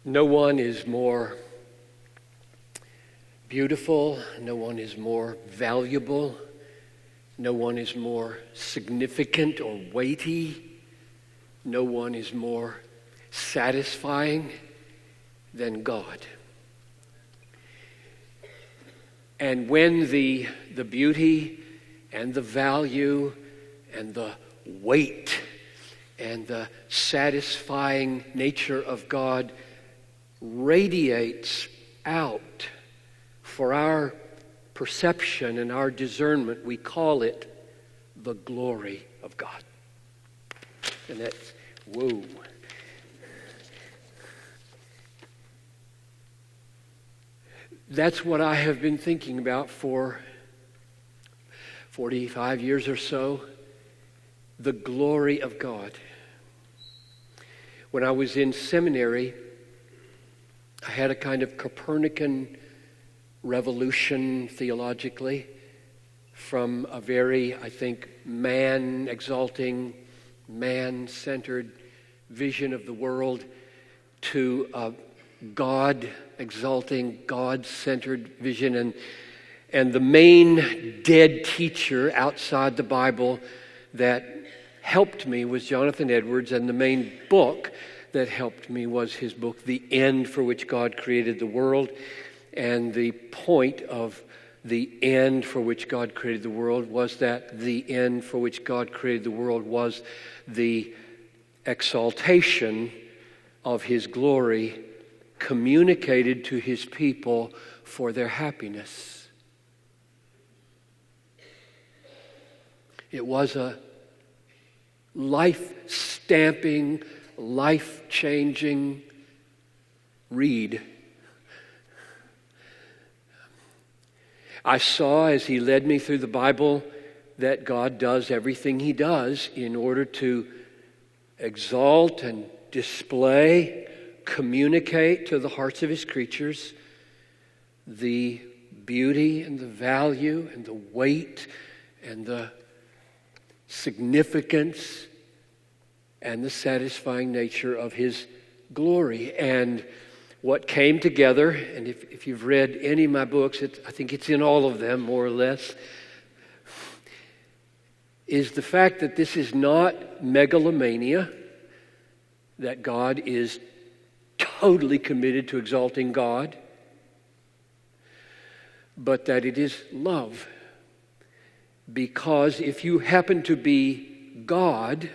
No one is more beautiful, no one is more valuable, no one is more significant or weighty, no one is more satisfying than God. And when the beauty and the value and the weight and the satisfying nature of God radiates out for our perception and our discernment, we call it the glory of God. And that's, whoa. That's what I have been thinking about for 45 years or so, the glory of God. When I was in seminary, I had a kind of Copernican revolution theologically from a very, I think, man-exalting, man-centered vision of the world to a God-exalting, God-centered vision. And the main dead teacher outside the Bible that helped me was Jonathan Edwards, and the main book that helped me was his book, The End for Which God Created the World. And the point of the end for which God created the world was that the end for which God created the world was the exaltation of His glory communicated to His people for their happiness. It was a life-stamping, life-changing read. I saw as he led me through the Bible that God does everything He does in order to exalt and display, communicate to the hearts of His creatures the beauty and the value and the weight and the significance and the satisfying nature of His glory. And what came together, and if you've read any of my books, I think it's in all of them, more or less, is the fact that this is not megalomania, that God is totally committed to exalting God, but that it is love. Because if you happen to be God,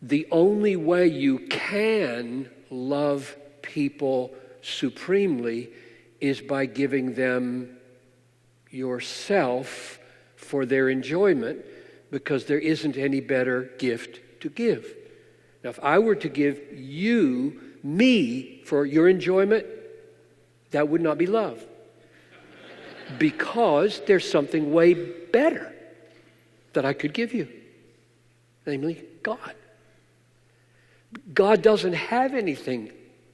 the only way you can love people supremely is by giving them yourself for their enjoyment, because there isn't any better gift to give. Now, if I were to give you me for your enjoyment, that would not be love. Because there's something way better that I could give you, namely God. God doesn't have anything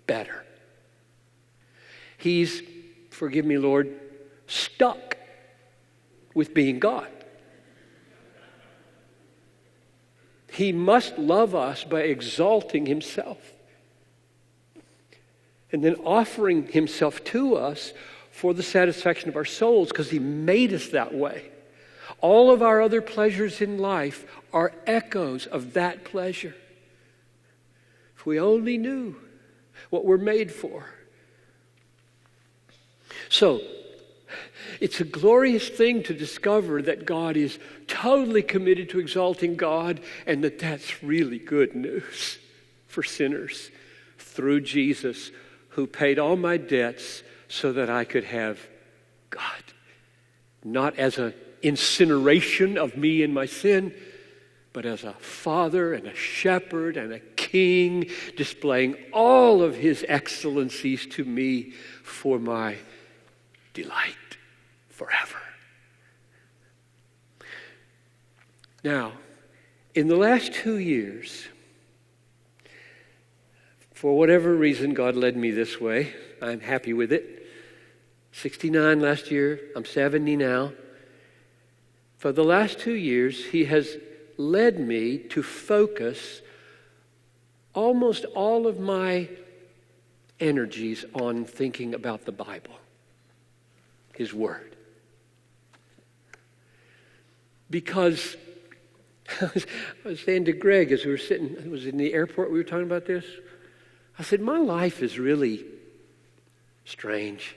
better. He's, forgive me, Lord, stuck with being God. He must love us by exalting Himself and then offering Himself to us for the satisfaction of our souls, because He made us that way. All of our other pleasures in life are echoes of that pleasure. If we only knew what we're made for. So, it's a glorious thing to discover that God is totally committed to exalting God, and that that's really good news for sinners through Jesus, who paid all my debts so that I could have God. Not as an incineration of me and my sin, but as a father and a shepherd and a king, displaying all of His excellencies to me for my delight forever. Now, in the last 2 years, for whatever reason God led me this way, I'm happy with it. 69 last year, I'm 70 now. For the last 2 years, He has led me to focus almost all of my energies on thinking about the Bible, His Word. Because I was saying to Greg as we were sitting, it was in the airport we were talking about this. I said, my life is really strange.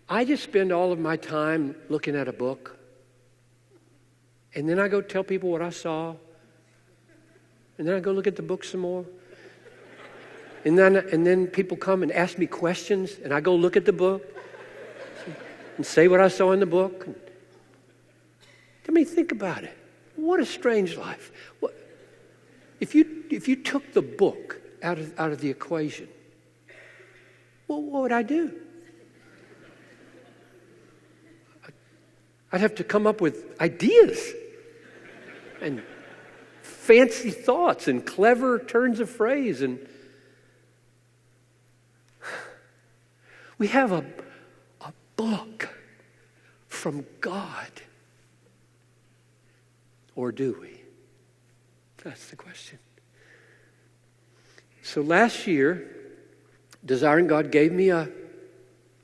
I just spend all of my time looking at a book, and then I go tell people what I saw, and then I go look at the book some more. And then people come and ask me questions, and I go look at the book and say what I saw in the book. I mean, think about it. What a strange life. If you took the book out of the equation, what would I do? I'd have to come up with ideas and fancy thoughts and clever turns of phrase. And we have a book from God. Or do we? That's the question. So last year, Desiring God gave me an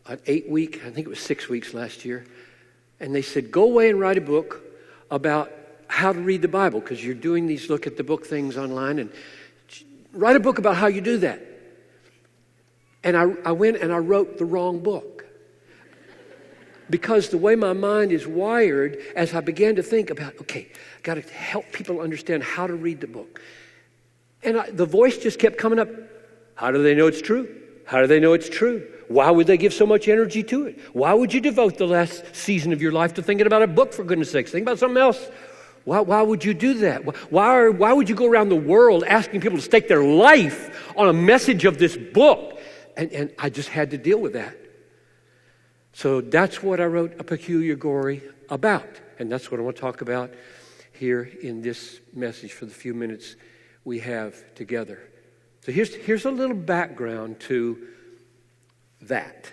8-week, I think it was 6 weeks last year, and they said, go away and write a book about how to read the Bible, because you're doing these look at the book things online, and write a book about how you do that. And I went and I wrote the wrong book. Because the way my mind is wired, as I began to think about, okay, I've got to help people understand how to read the book. And the voice just kept coming up. How do they know it's true? How do they know it's true? Why would they give so much energy to it? Why would you devote the last season of your life to thinking about a book, for goodness sakes? Think about something else. Why would you do that? Why would you go around the world asking people to stake their life on a message of this book? And I just had to deal with that. So that's what I wrote A Peculiar Glory about. And that's what I want to talk about here in this message for the few minutes we have together. So here's a little background to that.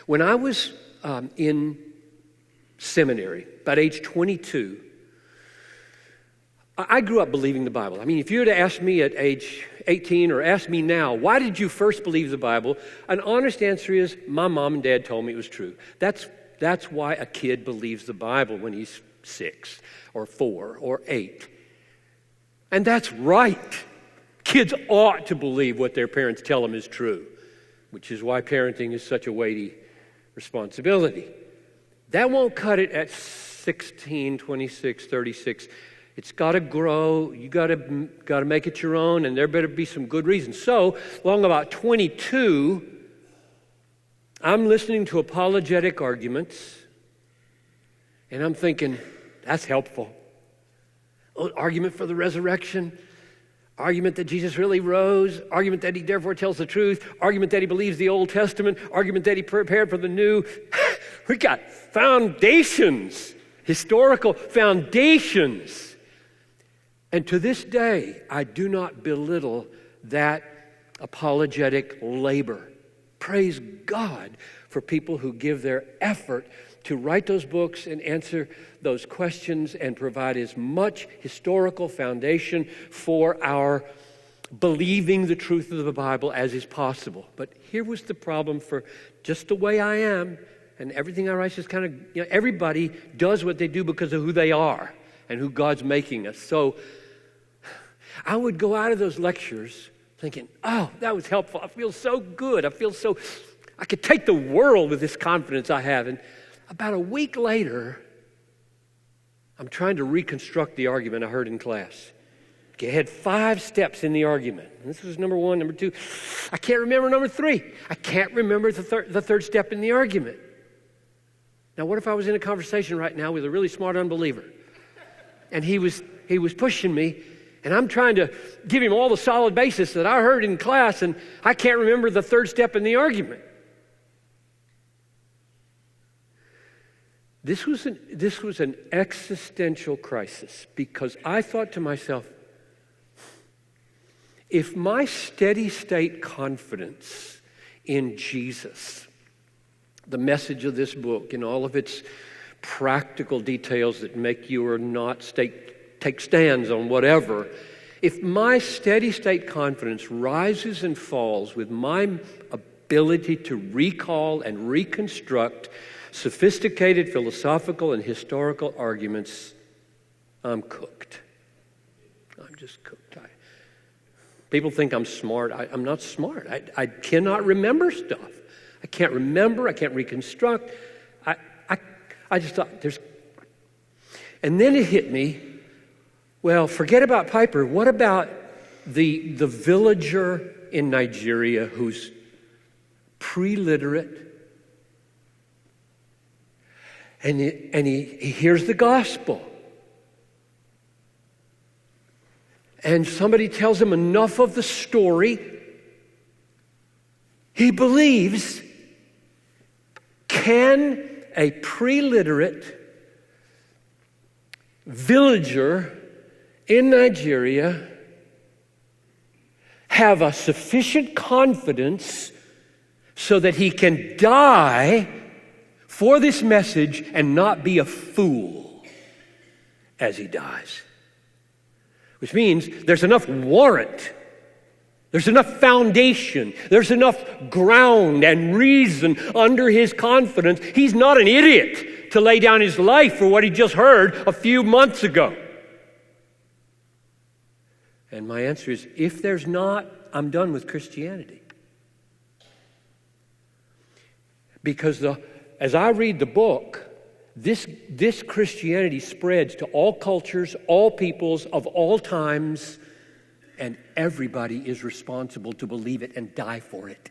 When I was in seminary, about age 22, I grew up believing the Bible. I mean, if you were to ask me at age 18 or ask me now, why did you first believe the Bible? An honest answer is, my mom and dad told me it was true. That's why a kid believes the Bible when he's 6 or 4 or 8. And that's right. Kids ought to believe what their parents tell them is true, which is why parenting is such a weighty responsibility. That won't cut it at 16, 26, 36. It's got to grow. You got to make it your own, and there better be some good reasons. So, along about 22, I'm listening to apologetic arguments, and I'm thinking, that's helpful. Argument for the resurrection, argument that Jesus really rose, argument that he therefore tells the truth, argument that he believes the Old Testament, argument that he prepared for the new. We got foundations, historical foundations. And to this day, I do not belittle that apologetic labor. Praise God for people who give their effort to write those books and answer those questions and provide as much historical foundation for our believing the truth of the Bible as is possible. But here was the problem for just the way I am, and everything I write is kind of, everybody does what they do because of who they are and who God's making us. So I would go out of those lectures thinking, oh, that was helpful. I feel so good. I could take the world with this confidence I have. And about a week later, I'm trying to reconstruct the argument I heard in class. Okay, I had 5 steps in the argument. And this was number 1. Number 2, I can't remember number 3. I can't remember the third step in the argument. Now, what if I was in a conversation right now with a really smart unbeliever? And he was pushing me, and I'm trying to give him all the solid basis that I heard in class, and I can't remember the third step in the argument. This was an existential crisis, because I thought to myself, if my steady state confidence in Jesus, the message of this book and all of its practical details that make you or not take stands on whatever, if my steady state confidence rises and falls with my ability to recall and reconstruct sophisticated philosophical and historical arguments, I'm cooked. I'm just cooked. People think I'm smart. I'm not smart. I cannot remember stuff. I can't remember. I can't reconstruct. I just thought there's... And then it hit me, well, forget about Piper. What about the villager in Nigeria who's pre-literate? And he hears the gospel. And somebody tells him enough of the story. He believes. Can a pre-literate villager in Nigeria have a sufficient confidence so that he can die for this message and not be a fool as he dies? Which means there's enough warrant, there's enough foundation, there's enough ground and reason under his confidence. He's not an idiot to lay down his life for what he just heard a few months ago. And my answer is, if there's not, I'm done with Christianity. Because as I read the book, this Christianity spreads to all cultures, all peoples, of all times, and everybody is responsible to believe it and die for it.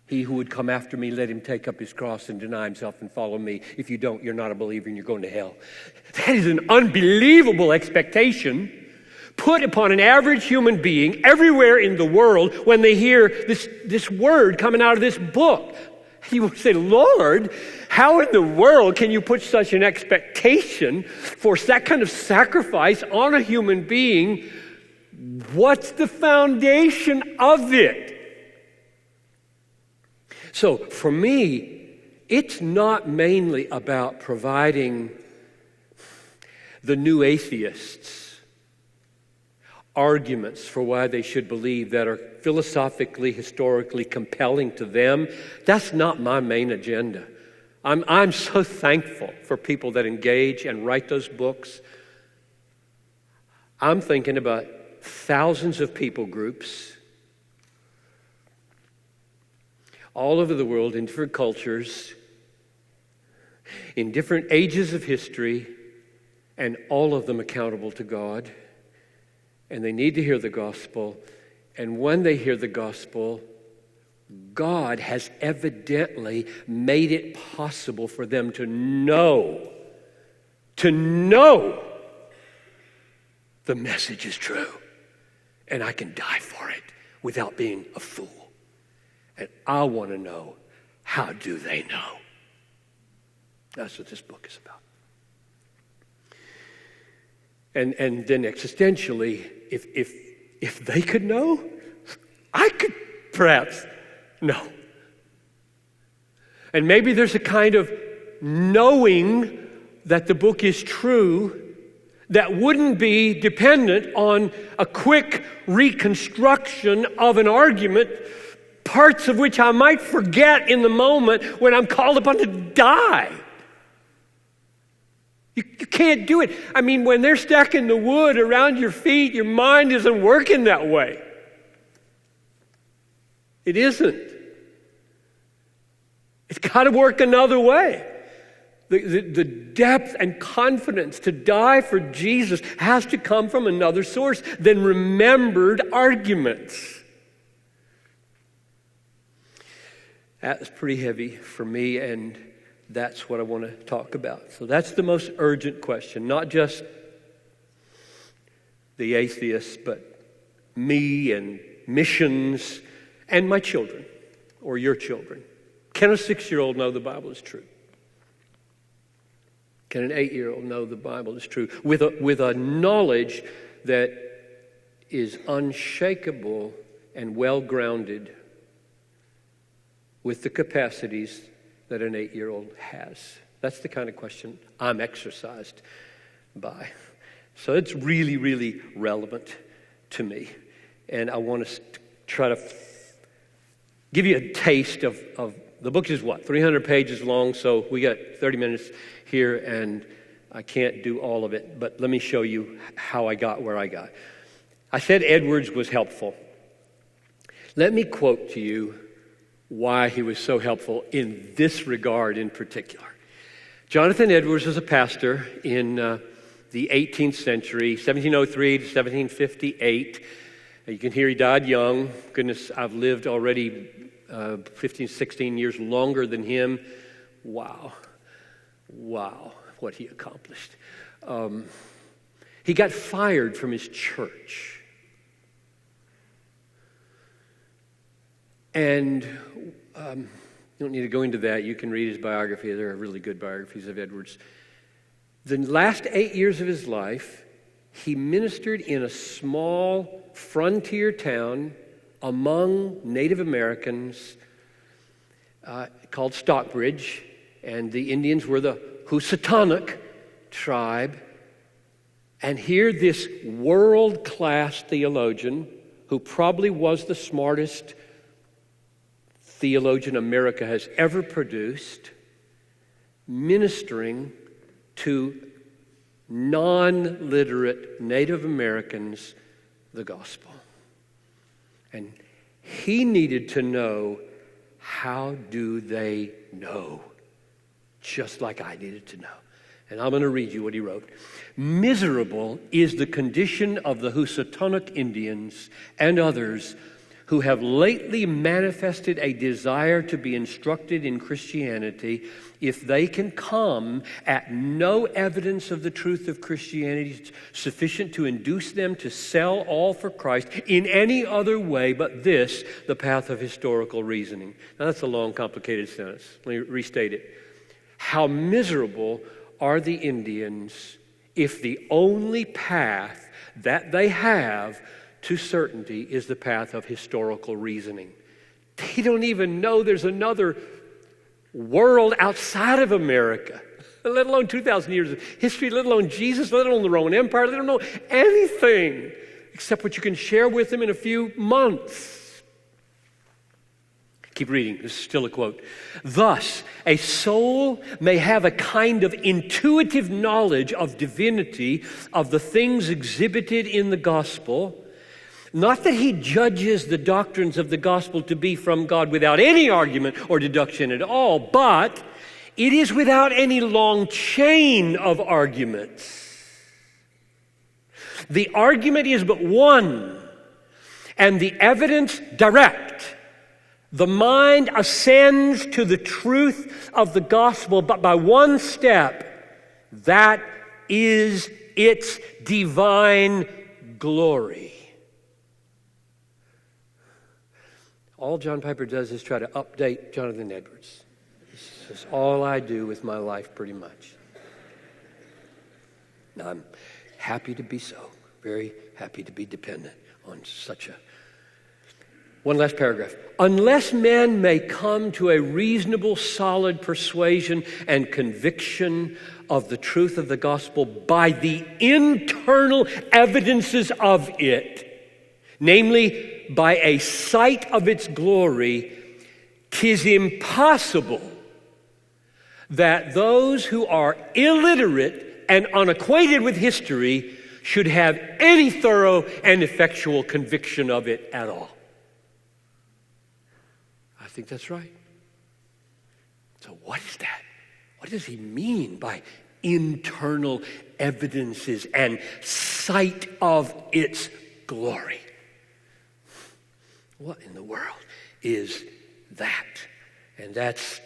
He who would come after me, let him take up his cross and deny himself and follow me. If you don't, you're not a believer and you're going to hell. That is an unbelievable expectation put upon an average human being everywhere in the world when they hear this word coming out of this book. You would say, Lord, how in the world can you put such an expectation for that kind of sacrifice on a human being? What's the foundation of it? So for me, it's not mainly about providing the new atheists arguments for why they should believe that are philosophically, historically compelling to them. That's not my main agenda. I'm so thankful for people that engage and write those books. I'm thinking about thousands of people groups all over the world in different cultures, in different ages of history, and all of them accountable to God. And they need to hear the gospel. And when they hear the gospel, God has evidently made it possible for them to know the message is true. And I can die for it without being a fool. And I want to know, how do they know? That's what this book is about. And then existentially, if they could know, I could perhaps know. And maybe there's a kind of knowing that the book is true that wouldn't be dependent on a quick reconstruction of an argument, parts of which I might forget in the moment when I'm called upon to die. You can't do it. I mean, when they're stacking the wood around your feet, your mind isn't working that way. It isn't. It's got to work another way. The depth and confidence to die for Jesus has to come from another source than remembered arguments. That's pretty heavy for me, and that's what I want to talk about. So that's the most urgent question, not just the atheists, but me and missions and my children or your children. Can a 6-year-old know the Bible is true? Can an 8-year-old know the Bible is true? With a knowledge that is unshakable and well-grounded with the capacities that an 8-year-old has. That's the kind of question I'm exercised by. So it's really, really relevant to me. And I want to try to give you a taste of the book is 300 pages long, so we got 30 minutes here, and I can't do all of it, but let me show you how I got where I got. I said Edwards was helpful. Let me quote to you why he was so helpful in this regard in particular. Jonathan Edwards was a pastor in the 18th century, 1703 to 1758. You can hear he died young. Goodness, I've lived already 15, 16 years longer than him. Wow, what he accomplished. He got fired from his church. And you don't need to go into that. You can read his biography. There are really good biographies of Edwards. The last 8 years of his life, he ministered in a small frontier town among Native Americans called Stockbridge, and the Indians were the Housatonic tribe. And here this world-class theologian, who probably was the smartest theologian America has ever produced, ministering to non-literate Native Americans the gospel. And he needed to know, how do they know? Just like I needed to know. And I'm going to read you what he wrote. Miserable is the condition of the Housatonic Indians and others who have lately manifested a desire to be instructed in Christianity, if they can come at no evidence of the truth of Christianity sufficient to induce them to sell all for Christ in any other way but this, the path of historical reasoning. Now that's a long, complicated sentence. Let me restate it. How miserable are the Indians if the only path that they have to certainty is the path of historical reasoning. They don't even know there's another world outside of America, let alone 2,000 years of history, let alone Jesus, let alone the Roman Empire. They don't know anything except what you can share with them in a few months. Keep reading. This is still a quote. Thus, a soul may have a kind of intuitive knowledge of divinity, of the things exhibited in the gospel. Not that he judges the doctrines of the gospel to be from God without any argument or deduction at all, but it is without any long chain of arguments. The argument is but one, and the evidence direct. The mind ascends to the truth of the gospel, but by one step, that is its divine glory. All John Piper does is try to update Jonathan Edwards. This is all I do with my life, pretty much. Now, I'm happy to be so, very happy to be dependent on such a... One last paragraph. Unless men may come to a reasonable, solid persuasion and conviction of the truth of the gospel by the internal evidences of it, namely by a sight of its glory, 'tis impossible that those who are illiterate and unacquainted with history should have any thorough and effectual conviction of it at all. I think that's right. So what is that? What does he mean by internal evidences and sight of its glory? What in the world is that? And that's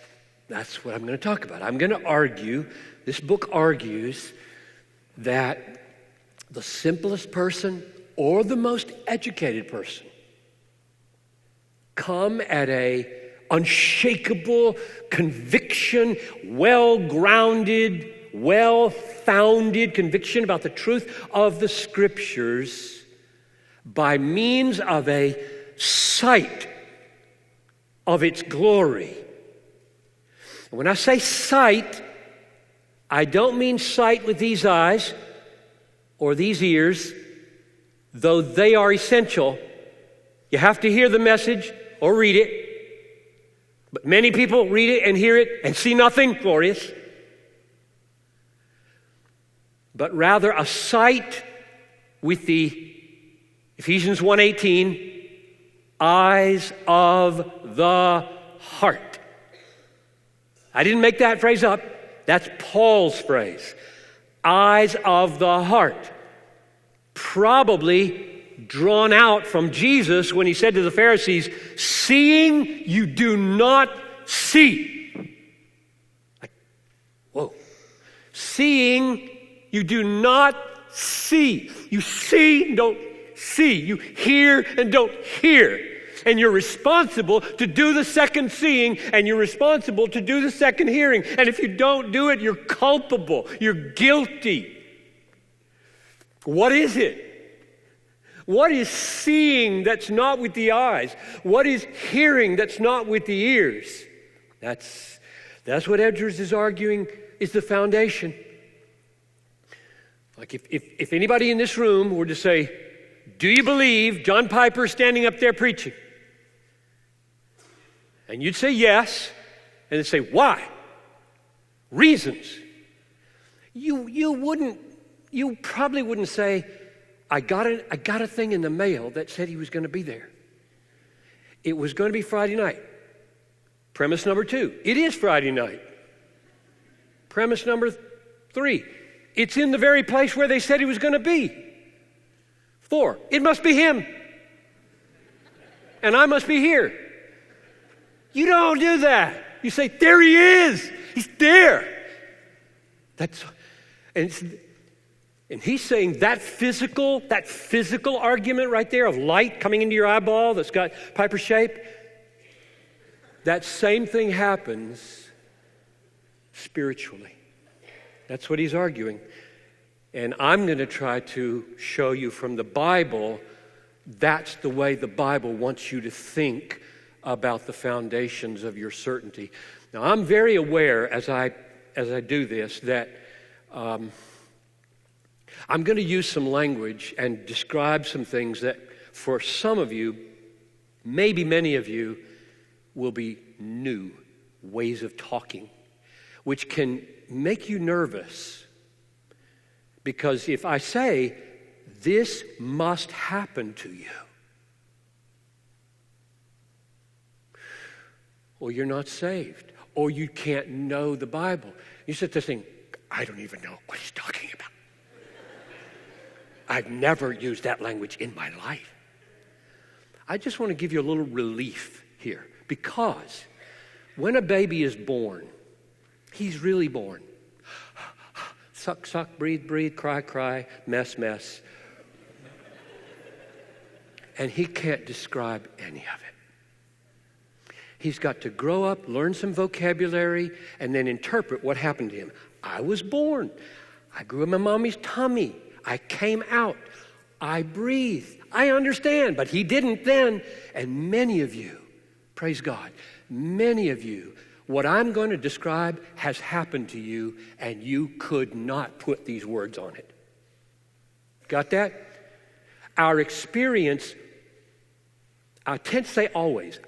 what I'm going to talk about. I'm going to argue, this book argues that the simplest person or the most educated person come at a unshakable conviction, well-grounded, well-founded conviction about the truth of the Scriptures by means of a sight of its glory. And when I say sight, I don't mean sight with these eyes. or these ears, though they are essential, you have to hear the message or read it. But many people read it and hear it and see nothing glorious. But rather a sight with the Ephesians 1:18, eyes of the heart. I didn't make that phrase up. That's Paul's phrase. Eyes of the heart. Probably drawn out from Jesus when he said to the Pharisees, seeing you do not see. Like, whoa. Seeing you do not see. You see and don't see. You hear and don't hear. And you're responsible to do the second seeing, and you're responsible to do the second hearing. And if you don't do it, you're culpable. You're guilty. What is it? What is seeing that's not with the eyes? What is hearing that's not with the ears? That's what Edwards is arguing is the foundation. Like if anybody in this room were to say, do you believe John Piper standing up there preaching? And you'd say yes, and they'd say, why? Reasons. You probably wouldn't say, I got a thing in the mail that said he was going to be there. It was going to be Friday night. Premise number 2, it is Friday night. Premise number 3, it's in the very place where they said he was going to be. 4, it must be him. And I must be here. You don't do that. You say, there he is. He's there. And he's saying that physical argument right there of light coming into your eyeball that's got Piper shape, that same thing happens spiritually. That's what he's arguing. And I'm going to try to show you from the Bible, that's the way the Bible wants you to think about the foundations of your certainty. Now, I'm very aware as I do this that I'm going to use some language and describe some things that for some of you, maybe many of you, will be new ways of talking, which can make you nervous. Because if I say, this must happen to you, or you're not saved, or you can't know the Bible, you sit there saying, I don't even know what he's talking about. I've never used that language in my life. I just want to give you a little relief here, because when a baby is born, he's really born. Suck, suck, breathe, breathe, cry, cry, mess, mess. And he can't describe any of it. He's got to grow up, learn some vocabulary, and then interpret what happened to him. I was born. I grew in my mommy's tummy. I came out. I breathed. I understand, but he didn't then. And many of you, praise God, many of you, what I'm going to describe has happened to you, and you could not put these words on it. Got that? Our experience, I tend to say always,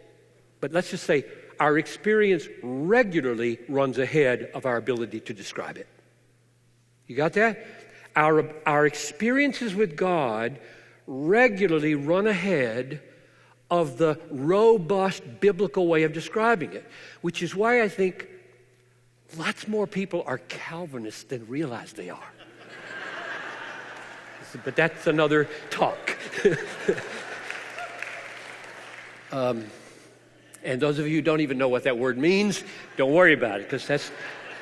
but let's just say our experience regularly runs ahead of our ability to describe it. You got that? Our experiences with God regularly run ahead of the robust biblical way of describing it, which is why I think lots more people are Calvinists than realize they are. But that's another talk. And those of you who don't even know what that word means, don't worry about it, because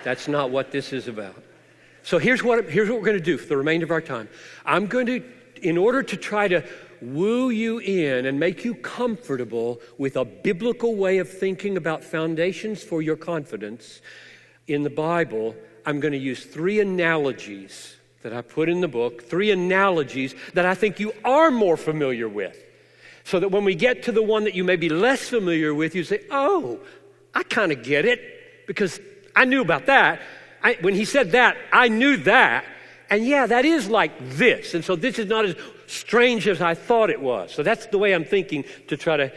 that's not what this is about. So here's what we're going to do for the remainder of our time. I'm going to, in order to try to woo you in and make you comfortable with a biblical way of thinking about foundations for your confidence in the Bible, I'm going to use 3 analogies that I put in the book, 3 analogies that I think you are more familiar with, so that when we get to the one that you may be less familiar with, you say, oh, I kind of get it, because I knew about that. When he said that, I knew that, And yeah, that is like this. And so this is not as strange as I thought it was. So that's the way I'm thinking to try to